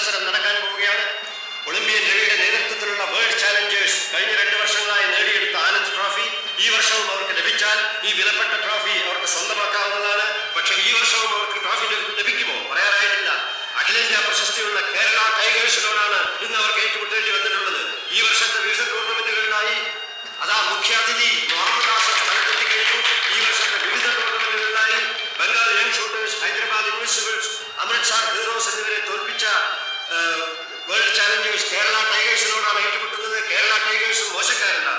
മത്സരം നടക്കാൻ പോവുകയാണ്. ഒളിമ്പ്യൻ രവിയുടെ നേതൃത്വത്തിലുള്ള വേൾഡ് ചാലഞ്ചേഴ്സ് കഴിഞ്ഞ 2 വർഷങ്ങളായി നേടിയെടുത്ത ആനന്ദ് ട്രോഫി ഈ വർഷവും അവർക്ക് ലഭിച്ചാൽ ഈ വിലപ്പെട്ട ട്രോഫി അവർക്ക് സ്വന്തമാക്കാവുന്നതാണ്. പക്ഷെ ഈ വർഷവും അവർക്ക് ട്രോഫി ലഭിക്കുമോ പറയാനായിട്ടില്ല. അഖിലേന്ത്യാ പ്രശസ്തിയുള്ള കേരള ടൈഗേഴ്സിനോടാണ് ഇന്ന് അവർക്ക് ഏറ്റുമുട്ടേണ്ടി വന്നിട്ടുള്ളത്. ഈ വർഷത്തെ വിവിധ ടൂർണമെന്റുകളിലായി അതാ മുഖ്യാതിഥി മുഹമ്മദ് ആസിഫ് സ്ഥലത്തെത്തി കഴിഞ്ഞു. ഈ വർഷത്തെ വിവിധ ടൂർണമെന്റുകളിലായി Bengal young shooters, Hyderabad invisibles, Amritsar heroes എന്നിവരെ തോൽപ്പിച്ച വേൾഡ് ചാലഞ്ചേഴ്സ് കേരള ടൈഗേഴ്സിനോടാണ് ഏറ്റുമുട്ടുന്നത്. കേരള ടൈഗേഴ്സും മോശക്കാരല്ല.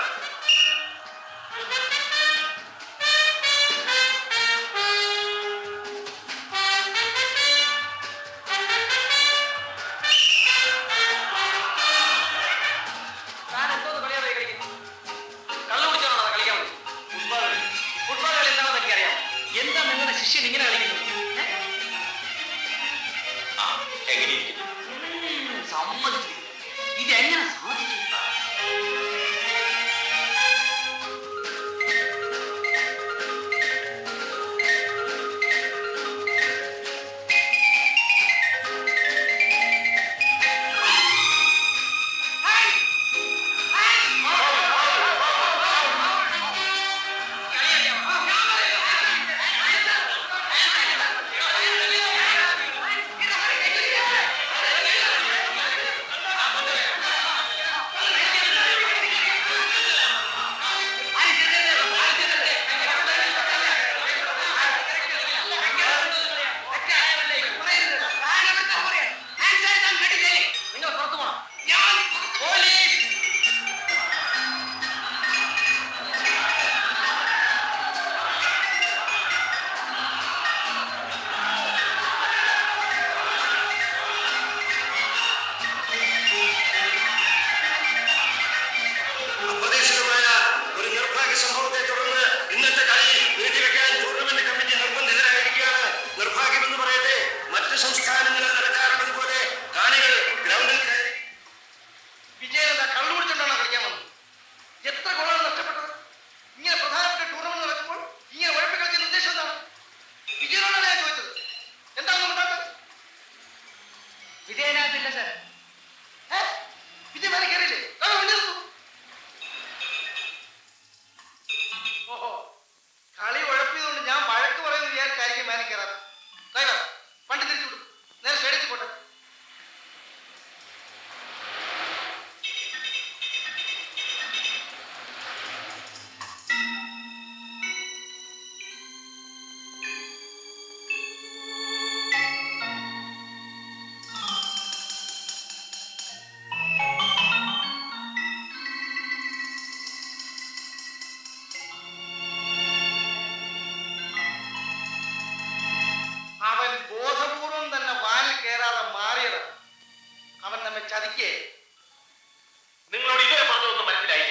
നിങ്ങളോട് ഇതേ പറഞ്ഞൊന്നും മനസ്സിലായി.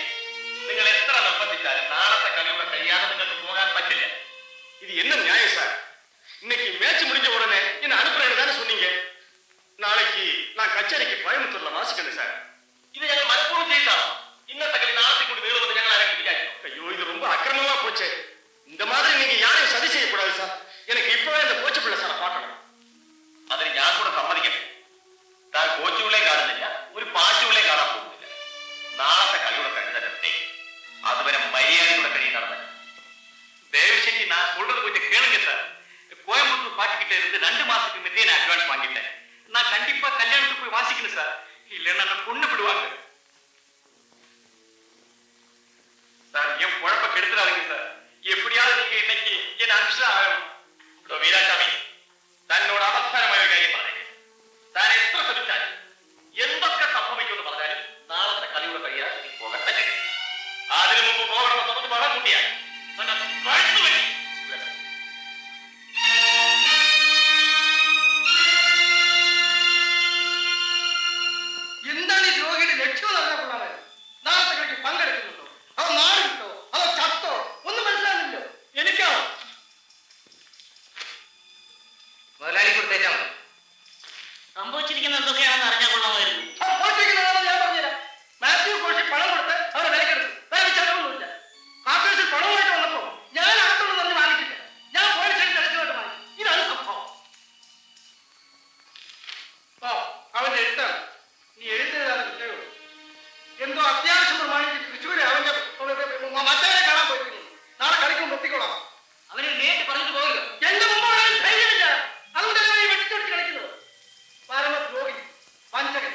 നിങ്ങൾ എത്ര നിർബന്ധിച്ചാലും നാളത്തെ കളിയുടെ കഴിയാതെ നിങ്ങൾക്ക് പോകാൻ പറ്റില്ല. இது என்ன நியாயம் சார்? இன்னைக்கு மேட்ச் முடிஞ்ச உடனே என்ன அனுப்புறேன்னு தானே சொன்னீங்க. நாளைக்கு நான் கச்சேரிக்கு கோயம்புத்தூர்ல வாசிக்கணும் சார். ഇത് ഞങ്ങൾ മനഃപൂർവ്വം ചെയ്താണ്. ഇന്നത്തെ കളി നാളത്തെ കൂടി നീളുമെന്ന് ഞങ്ങൾ ആരെങ്കിലും വിചാരിച്ചു? ஐயோ, இது ரொம்ப அக்கிரமமா போச்சு. இந்த மாதிரி நீங்க யாரையும் சதி செய்யக்கூடாது சார். எனக்கு இப்பவே இந்த கோச்சு பிள்ளை சாரை பார்க்கணும். അതിന് ഞാൻ കൂടെ സമ്മതിക്കട്ടെ. താൻ കോച്ചുകളെയും കാണുന്നില്ല, ഒരു പാച്ചുകളെയും കാണാൻ പോകുന്നില്ല. നാളത്തെ കളിയുടെ കഴുതരട്ടെ. അതുവരെ മര്യാദയുടെ കഴിയും നടന്നു. தயவுசெய்து நான் சொல்றது கொஞ்சம் கேளுங்க சார். கோயம்புத்தூர் பாட்டிக்கிட்ட இருந்து 2 மாசத்துக்கு முன்னே நான் அட்வான்ஸ் வாங்கிட்டேன். நான் கண்டிப்பா கல்யாணத்துக்கு போய் வாசிக்கணும் சார். இல்லைன்னா நான் கொண்டு விடுவாங்க சார். என் குழப்ப கெடுத்துறாதீங்க சார். எப்படியாவது நீங்க இன்னைக்கு என்ன அனுப்பிச்சுதான் ஆகணும். വീരാസ്വാമി, തന്നോട് അവസാനമായ ഒരു കാര്യം പറഞ്ഞു. താൻ എത്ര ശ്രമിച്ചാലും എന്തൊക്കെ സംഭവിക്കുമെന്ന് പറഞ്ഞാലും നാളത്തെ കളിയുടെ കഴിയാതെ നീ പോകാൻ പറ്റില്ല. അതിനു മുമ്പ് പോകണമെന്ന് നമുക്ക് മണം കൂട്ടിയാൽ എന്താണ് ഈ രോഗിയുടെ ലക്ഷ്യം അറിയാൻ കൊള്ളാമായിരുന്നു. നാളത്തെ കളിക്ക് പങ്കെടുക്കുന്നുണ്ടോ, അവ നാട് കിട്ടോ, അവ ചത്തോ ഒന്നും മനസ്സിലാകുന്നില്ലോ. എനിക്കോ മുതലാളി കൊടുത്തേച്ചാ മതി. സംഭവിച്ചിരിക്കുന്ന എന്തൊക്കെയാണെന്ന് അറിഞ്ഞാൽ കൊള്ളാമായിരുന്നു. ഞാൻ പറഞ്ഞുതരാം. മാത്യു കോശി പണം കൊടുത്ത് അവരെ വിലക്കെടുത്തു. വേറെ ചെലവൊന്നുമില്ല. കാക്കേഴ്സിൽ പണവുമായിട്ട് വന്നപ്പോ ഞാൻ അകത്തോട് പറഞ്ഞ് വാങ്ങിച്ചില്ല. ഞാൻ പോലീസിൽ തെളിച്ചുകൊണ്ട് വാങ്ങി. ഇതാണ് സംഭവം. അവന്റെ അത്യാവശ്യം പ്രമാണിച്ച് തൃശ്ശൂര് അവന്റെ മറ്റവരെ കാണാൻ പോയിരിക്കുന്നു. നാളെ കളിക്കുമ്പോൾ എത്തിക്കോളാം. അവന് നേരിട്ട് പറഞ്ഞിട്ട് പോകരുത്. എന്റെ മുമ്പ് ധൈര്യമില്ല. അതുകൊണ്ടല്ലേ ഈ വെട്ടിച്ചൊടിച്ച് കളിക്കുന്നത്. പരമദ്രോഹി, വഞ്ചകൻ.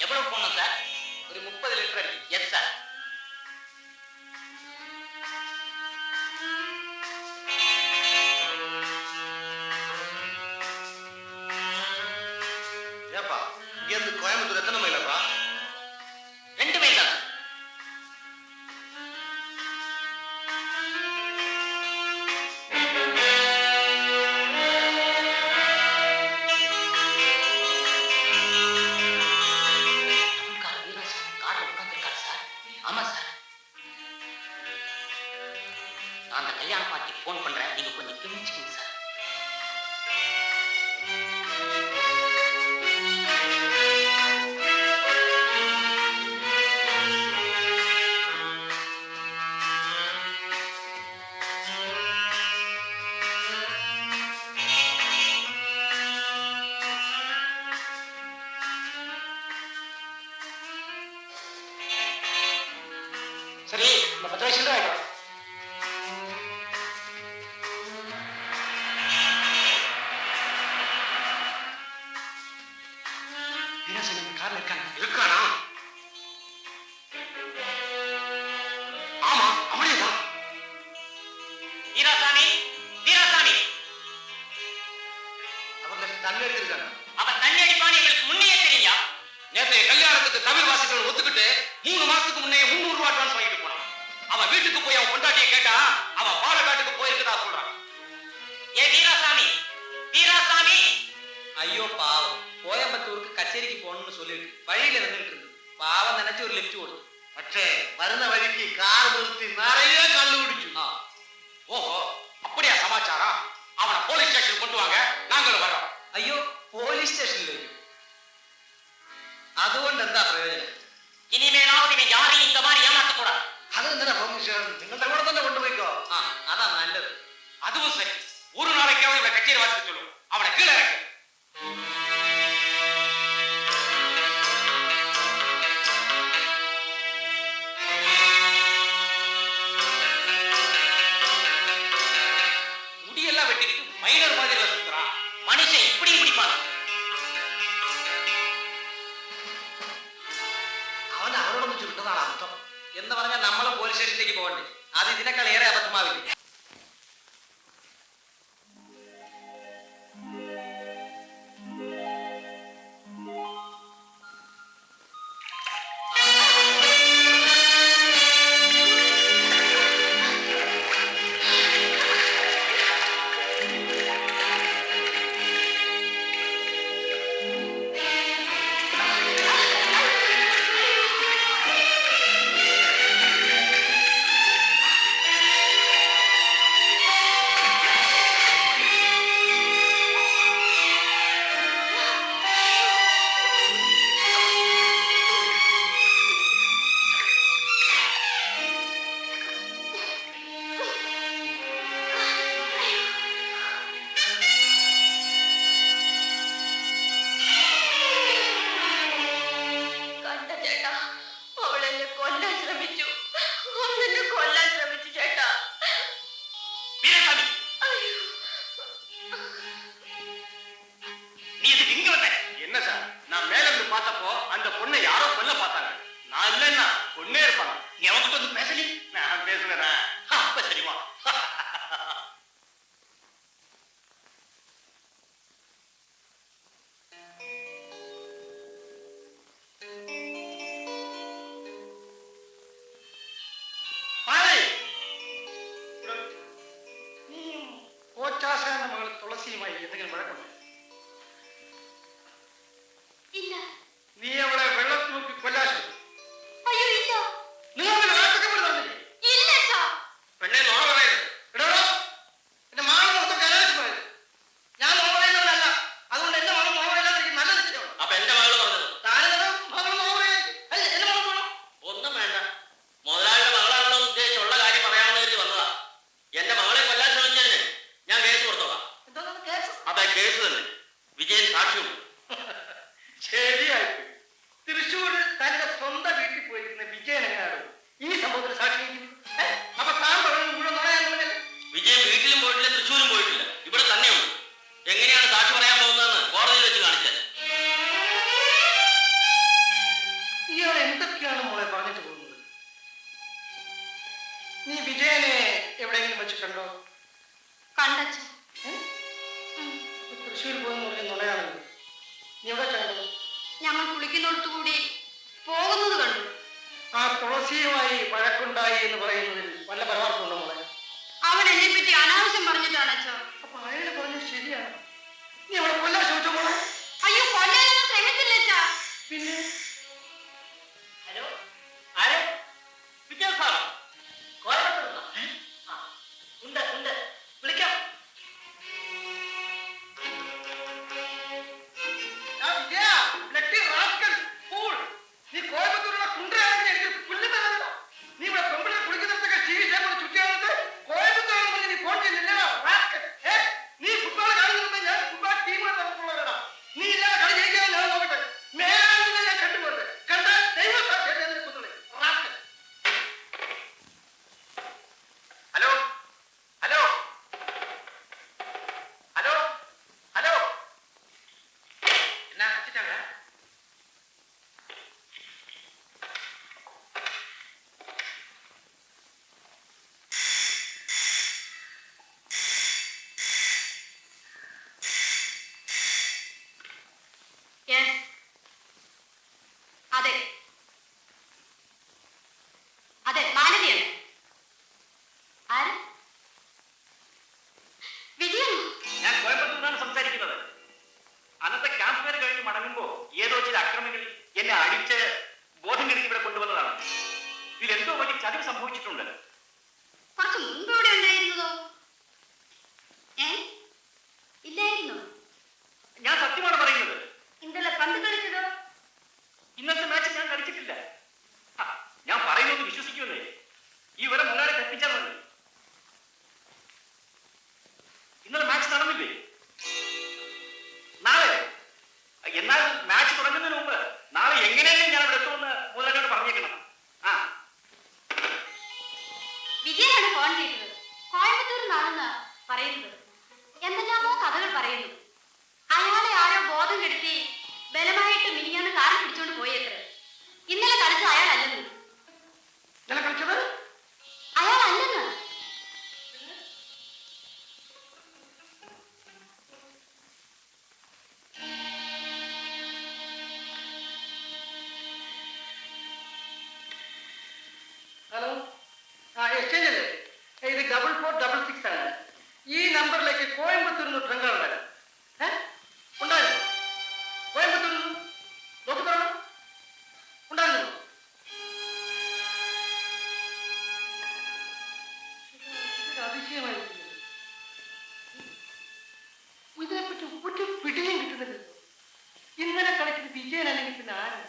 எவ்வளவு போனோம் சார்? ஒரு 30 லிட்டர் அடிக்கும். Yes sir. ஏப்பா இங்க இருந்து கோயம்புத்தூர் எத்தனை மைலப்பா? 2 மைல் தான். ஆமா சார். நான் அந்த கல்யாண பார்ட்டிக்கு போன் பண்றேன். நீங்க கொஞ்சம் கவனிச்சுக்கோங்க சார். சரி, இந்த 10 வயசுல ஆயிடும். வீராசன் இந்த கார்ல இருக்கானா? ஆமா, அவனேதான். வீராசாமி, வீராசாமி, அவங்க தண்ணி எடுத்திருக்காங்க. அவன் தண்ணி அடிப்பான்னு எங்களுக்கு முன்னையே தெரியுங்க. நேற்றைய கல்யாணத்துக்கு தமிழ் வாசிகள் ஒத்துக்கிட்டு 3 மாசத்துக்கு முன்னே 300 ரூபாய் அட்வான்ஸ் வாங்கிட்டு போனான். அவன் வீட்டுக்கு போய் அவன் பொண்டாட்டியை கேட்டா அவன் பாலக்காட்டுக்கு போயிருக்கதா சொல்றான். ஏ வீராசாமி, வீராசாமி. ஐயோ பாவம், கோயம்புத்தூருக்கு கச்சேரிக்கு போகணும்னு சொல்லிட்டு வழியில வந்துட்டு இருந்து பாவம் நினைச்சு ஒரு லிஃப்ட் ஓடுது. പക്ഷേ വരുന്ന വഴിക്ക് കാർ നിർത്തി നിറയെ കള്ളു കുടിച്ചു. ஓஹோ, அப்படியா சமாச்சாரம்? அவனை போலீஸ் ஸ்டேஷன் கொண்டு வாங்க, நாங்களும் வரோம். അയ്യോ, പോലീസ് സ്റ്റേഷനിലേക്ക്. അതുകൊണ്ട് എന്താ പ്രയോജനം? இனிமேலாவது இவன் யாரையும் இந்த மாதிரி ஏமாத்தக்கூடாது. അതെന്തിനാ പെർമിഷൻ? നിങ്ങളുടെ കൂടെ തന്നെ കൊണ്ടുപോയിക്കോ. அதான் நல்லது. அதுவும் சரி, ஒரு நாளைக்காவது இவனை கச்சேரி வாசிக்க சொல்லுவோம். அவனை கீழே இறக்கு. முடியெல்லாம் வெட்டிட்டு மைனர் மாதிரி சுத்துறான். மனுஷன் இப்படியும் பிடிப்பான். അവൻ അവരോടൊന്ന് ചുരുട്ടതാണ് അർത്ഥം. എന്ന് പറഞ്ഞാൽ നമ്മളും പോലീസ് സ്റ്റേഷനിലേക്ക് പോകണ്ടേ? അത് ഇതിനേക്കാൾ ഏറെ അബദ്ധമാവില്ല. കേസ് സാക്ഷ്യമുണ്ട്. ശരിയായി. തൃശ്ശൂര് തന്റെ സ്വന്തം വീട്ടിൽ പോയിരിക്കുന്ന വിജയനെങ്ങാണ് ഈ സംഭവത്തിൽ സാക്ഷി. അപ്പൊ താൻ പറഞ്ഞു മുഴുവൻ നുണയാണെന്നല്ലേ? വിജയൻ വീട്ടിലും പോയിട്ടില്ല, തൃശ്ശൂരും പോയിട്ടില്ല, ഇവിടെ തന്നെയുണ്ട്. എങ്ങനെയാണ് സാക്ഷി പറയാൻ പോകുന്നതെന്ന് കോടതിയിൽ വെച്ച് കാണിച്ചത്. ഇയാൾ എന്തൊക്കെയാണ് മോളെ പറഞ്ഞിട്ട് പോകുന്നത്? നീ വിജയനെ എവിടെയെങ്കിലും വെച്ച് കണ്ടോ? കണ്ടച്ച. തൃശ്ശൂർ പോയെന്ന് പറഞ്ഞ നുണയാണല്ലോ. നീ എവിടെ കണ്ടത്? ഞങ്ങൾ കുളിക്കുന്നിടത്തുകൂടി പോകുന്നത് കണ്ടു. ആ തുളസിയുമായി വഴക്കുണ്ടായി എന്ന് പറയുന്നതിൽ വല്ല പരമാർത്ഥമുണ്ടോ മോളെ? അവൻ എന്നെ പറ്റി അനാവശ്യം പറഞ്ഞിട്ടാണ് അച്ഛ. അപ്പൊ അയാൾ പറഞ്ഞത് ശരിയാണ്. നീ അവളെ കൊല്ലാൻ ശ്രമിച്ചോ മോളെ? അയ്യോ, കൊല്ലാനൊന്നും ശ്രമിച്ചില്ല അച്ഛാ. പിന്നെ ഹലോ, ആരെ? വിജയ സാറോ? കോയമ്പത്തൂർന്നാ? ഉണ്ട് ഉണ്ട്, വിളിക്കാം. വിജയ, bloody rascal, fool. നീ കോയമ്പത്തൂരുള്ള കുണ്ടയാണെങ്കിൽ എനിക്ക് പുല്ല് തരണ്ട. നീ ഇവിടെ പെമ്പിളെ കുളിക്കുന്നിടത്തൊക്കെ ചുറ്റിയാണെന്ന് കോയമ്പത്തൂർ നീ ഫോൺ ചെയ്യുന്നില്ലടാ rascal. നീ ഫുട്ബോൾ കളിക്കുന്നുണ്ട്, ഞാൻ ഫുട്ബോൾ ടീമാണ് തന്നിട്ടുള്ളവരാ. നീ ഇല്ലാതെ കളി ജയിക്കാൻ ഞാൻ നോക്കട്ടെ. മേലാണെന്ന് ഞാൻ കണ്ടുപോകട്ടെ. കണ്ടാൽ ദൈവം കുത്തുള്ളേ rascal. Hello hello hello hello, എന്നാ വെച്ചിട്ടാ? Yes. അതെ അതെ, മാനവിയാണ്. ആര്? വിജയനോ? ഞാൻ കോയമ്പത്തൂരിനാണ് സംസാരിക്കുന്നത്. അന്നത്തെ ക്യാമ്പ് ഫെയർ കഴിഞ്ഞ് മടങ്ങുമ്പോ ഏതോ ചില അക്രമികൾ എന്നെ അടിച്ച് ബോധം കെടുത്തി ഇവിടെ കൊണ്ടുവന്നതാണ്. ഇതിലെന്തോ വലിയ ചതിവ് സംഭവിച്ചിട്ടുണ്ട്. കുറച്ച് മുൻപ് ഇവിടെ ഉണ്ടായിരുന്നതോ? ഇല്ലായിരുന്നോ? ഞാൻ സത്യമാണ് പറയുന്നത്. ഇന്നലെ പന്ത് കളിച്ചതോ? ഇന്നത്തെ മാച്ച് ഞാൻ കളിച്ചിട്ടില്ല. ഞാൻ പറയുന്നത് വിശ്വസിക്കുമെന്നേ. ഈ വിവരം മുന്നാലെ കൽപ്പിച്ചാൽ മതി. ഇന്നലെ മാച്ച് നടന്നില്ലേ? നാളെ. എന്നാൽ മാച്ച് തുടങ്ങുന്നതിന് മുമ്പ് നാളെ എങ്ങനെയെങ്കിലും ഞാൻ ഇവിടെ എത്തുമെന്ന് മുതലാളിയോട് പറഞ്ഞേക്കണം. വിജയനാണ് ഫോൺ ചെയ്തത്. കോയമ്പത്തൂരിൽ നിന്നാണെന്ന് പറയുന്നത്. എന്തെല്ലാമോ കഥകൾ പറയുന്നു. അയാളെ ആരോ ബോധം കെടുത്തി ബലമായിട്ട് മിനിഞ്ഞാന്ന് കാറിൽ പിടിച്ചോണ്ട് പോയത്രേ. ഇന്നലെ കളിച്ച അയാളല്ലെന്ന്. ഇന്നലെ കളിച്ചത് അയാളല്ലെന്ന്. ഹലോ, എക്സ്ചേഞ്ച് അല്ലേ? ഇത് 4466 ആണ്. ഈ നമ്പറിലേക്ക് കോയമ്പത്തൂരിൽ നിന്ന് ട്രങ്ക് ഉണ്ടായിരുന്നു. ഉണ്ടായിരുന്നു കോയമ്പത്തൂരിൽ നിന്ന് നോക്കി തരണം. ഉണ്ടായിരുന്നു. അതിശയമായിരിക്കുന്നു. ഇതിനെപ്പറ്റി ഒരു പിടിയും കിട്ടുന്നില്ല. ഇന്നലെ കളിച്ചത് വിജയൻ അല്ലെങ്കിൽ പിന്നെ ആരാണ്?